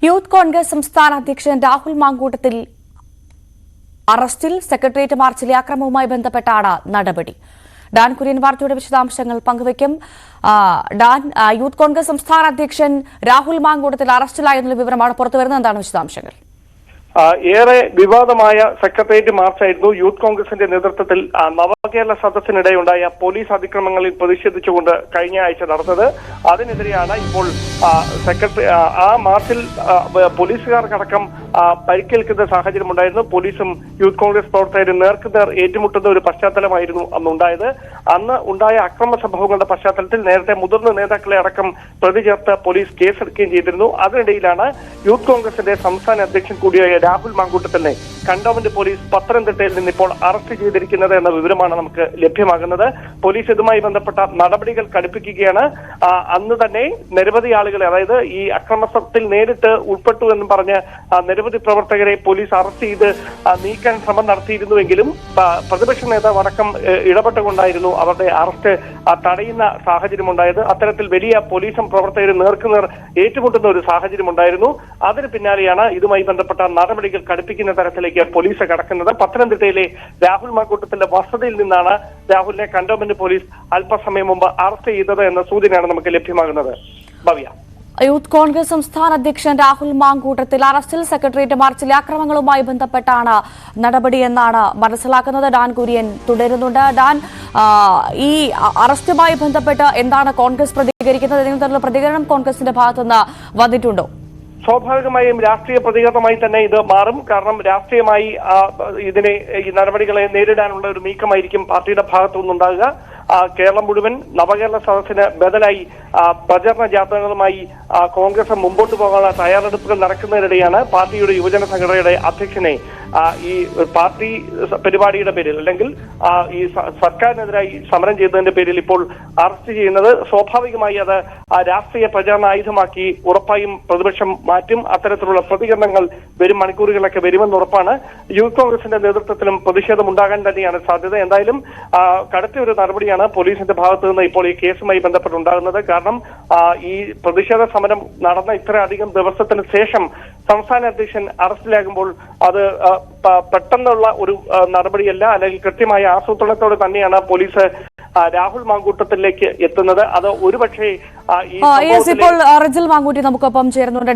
Youth Congress സംസ്ഥാന അധ്യക്ഷൻ രാഹുൽ മാങ്കൂട്ടത്തിൽ അറസ്റ്റിൽ. സെക്രട്ടേറിയറ്റ് മാർച്ചിലെ അക്രമവുമായി ബന്ധപ്പെട്ടാണ് നടപടി. ഡാൻ കുര്യൻ വാർത്തയുടെ വിശദാംശങ്ങൾ പങ്കുവയ്ക്കും. ഡാൻ, യൂത്ത് കോൺഗ്രസ് സംസ്ഥാന അധ്യക്ഷൻ രാഹുൽ മാങ്കൂട്ടത്തിൽ അറസ്റ്റിലായെന്നുള്ള വിവരമാണ് പുറത്തുവരുന്നത്. എന്താണ് വിശദാംശങ്ങൾ? ഏറെ വിവാദമായ സെക്രട്ടേറിയറ്റ് മാർച്ചായിരുന്നു യൂത്ത് കോൺഗ്രസിന്റെ നേതൃത്വത്തിൽ നവകേരള സദസ്സിനിടെയുണ്ടായ പോലീസ് അതിക്രമങ്ങളിൽ പ്രതിഷേധിച്ചുകൊണ്ട് കഴിഞ്ഞ ആഴ്ച നടന്നത്. അതിനെതിരെയാണ് ഇപ്പോൾ ആ മാർച്ചിൽ പോലീസുകാർക്കടക്കം പരിക്കേൽക്കുന്ന സാഹചര്യമുണ്ടായിരുന്നു. പോലീസും യൂത്ത് കോൺഗ്രസ് പ്രവർത്തകരും നേർക്കുനേർ ഏറ്റുമുട്ടുന്ന ഒരു പശ്ചാത്തലമായിരുന്നു അന്നുണ്ടായത്. അന്ന് ഉണ്ടായ അക്രമ സംഭവങ്ങളുടെ പശ്ചാത്തലത്തിൽ നേരത്തെ മുതിർന്ന നേതാക്കളെ അടക്കം പ്രതി ചേർത്ത് പോലീസ് കേസെടുക്കുകയും ചെയ്തിരുന്നു. അതിനിടയിലാണ് യൂത്ത് കോൺഗ്രസിന്റെ സംസ്ഥാന അധ്യക്ഷൻ കൂടിയായ രാഹുൽ മാങ്കൂട്ടത്തിനെ കണ്ടോൺമെന്റ് പോലീസ് പത്തനംതിട്ടയിൽ നിന്ന് ഇപ്പോൾ അറസ്റ്റ് ചെയ്തിരിക്കുന്നത് എന്ന വിവരമാണ് നമുക്ക് ലഭ്യമാകുന്നത്. പോലീസ് ഇതുമായി ബന്ധപ്പെട്ട നടപടികൾ കടുപ്പിക്കുകയാണ്. അന്ന് തന്നെ നിരവധി ആളുകളെ, അതായത് ഈ അക്രമത്തിൽ നേരിട്ട് ഉൾപ്പെട്ടു എന്ന് പറഞ്ഞ് നിരവധി പ്രവർത്തകരെ പോലീസ് അറസ്റ്റ് ചെയ്ത് നീക്കാൻ ശ്രമം നടത്തിയിരുന്നുവെങ്കിലും പ്രതിപക്ഷ നേതാവ് അടക്കം ഇടപെട്ടുകൊണ്ടായിരുന്നു അവരുടെ അറസ്റ്റ് തടയുന്ന സാഹചര്യമുണ്ടായത്. അത്തരത്തിൽ വലിയ പോലീസും പ്രവർത്തകരും നേർക്കുനേർ ഏറ്റുമുട്ടുന്ന ഒരു സാഹചര്യമുണ്ടായിരുന്നു. അതിന് പിന്നാലെയാണ് ഇതുമായി ബന്ധപ്പെട്ട നടപടികൾ കടുപ്പിക്കുന്ന തരത്തിലേക്ക് പോലീസ് കടക്കുന്നത്. പത്തനംതിട്ടയിലെ രാഹുൽ മാങ്കൂട്ടത്തിന്റെ വസതിയിൽ നിന്നാണ് രാഹുലിനെ കണ്ടോൺമെന്റ് പോലീസ് അല്പസമയം മുമ്പ് അറസ്റ്റ് ചെയ്തത് എന്ന സൂചനയാണ് നമുക്ക് ലഭ്യമാകുന്നത്. ഭവ്യ, യൂത്ത് കോൺഗ്രസ് സംസ്ഥാന അധ്യക്ഷൻ രാഹുൽ മാങ്കൂട്ടത്തിൽ അറസ്റ്റിൽ. സെക്രട്ടേറിയറ്റ് മാർച്ചിലെ അക്രമങ്ങളുമായി ബന്ധപ്പെട്ടാണ് നടപടിയെന്നാണ് മനസ്സിലാക്കുന്നത്. ഡാൻ കുര്യൻ തുടരുന്നുണ്ട്. ഡാൻ, ഈ അറസ്റ്റുമായി ബന്ധപ്പെട്ട് എന്താണ് കോൺഗ്രസ് പ്രതികരിക്കുന്നത്? ഏതെങ്കിലും തരത്തിലുള്ള പ്രതികരണം കോൺഗ്രസിന്റെ ഭാഗത്തുനിന്ന് വന്നിട്ടുണ്ടോ? സ്വാഭാവികമായും രാഷ്ട്രീയ പ്രതികരണമായി തന്നെ ഇത് മാറും. കാരണം രാഷ്ട്രീയമായി ഈ നടപടികളെ നേരിടാനുള്ള ഒരു നീക്കമായിരിക്കും പാർട്ടിയുടെ ഭാഗത്തുനിന്നുണ്ടാകുക. കേരളം മുഴുവൻ നവകേരള സദസ്സിന് ബദലായി പ്രചരണ ജാഥകളുമായി കോൺഗ്രസ് മുമ്പോട്ട് പോകാനുള്ള തയ്യാറെടുപ്പുകൾ നടക്കുന്നതിനിടെയാണ് പാർട്ടിയുടെ യുവജന സംഘടനയുടെ അധ്യക്ഷനെ ഈ പാർട്ടി പരിപാടിയുടെ പേരിൽ, അല്ലെങ്കിൽ ഈ സർക്കാരിനെതിരായി സമരം ചെയ്തതിന്റെ പേരിൽ ഇപ്പോൾ അറസ്റ്റ് ചെയ്യുന്നത്. സ്വാഭാവികമായി അത് രാഷ്ട്രീയ പ്രചാരണ ആയുധമാക്കി ഉറപ്പായും പ്രതിപക്ഷം മാറ്റും. അത്തരത്തിലുള്ള പ്രതികരണങ്ങൾ വരും മണിക്കൂറുകളൊക്കെ വരുമെന്ന് ഉറപ്പാണ്. യൂത്ത് കോൺഗ്രസിന്റെ നേതൃത്വത്തിലും പ്രതിഷേധം ഉണ്ടാകാൻ തന്നെയാണ് സാധ്യത. എന്തായാലും കടുത്ത ഒരു നടപടിയാണ് പോലീസിന്റെ ഭാഗത്തു നിന്ന് ഇപ്പോൾ ഈ കേസുമായി ബന്ധപ്പെട്ടുണ്ടാകുന്നത്. കാരണം ഈ പ്രതിഷേധ സമരം നടന്ന ഇത്രയധികം ദിവസത്തിന് ശേഷം സംസ്ഥാന അധ്യക്ഷൻ അറസ്റ്റിലാകുമ്പോൾ അത് പെട്ടെന്നുള്ള ഒരു നടപടിയല്ല, അല്ലെങ്കിൽ കൃത്യമായ ആസൂത്രണത്തോടെ തന്നെയാണ് പോലീസ് രാഹുൽ മാങ്കൂട്ടത്തിലേക്ക് എത്തുന്നത്. അത് ഒരുപക്ഷെ ഇപ്പോൾ റിജിൽ മാങ്കൂട്ടി നമുക്കൊപ്പം ചേരുന്നുണ്ട്.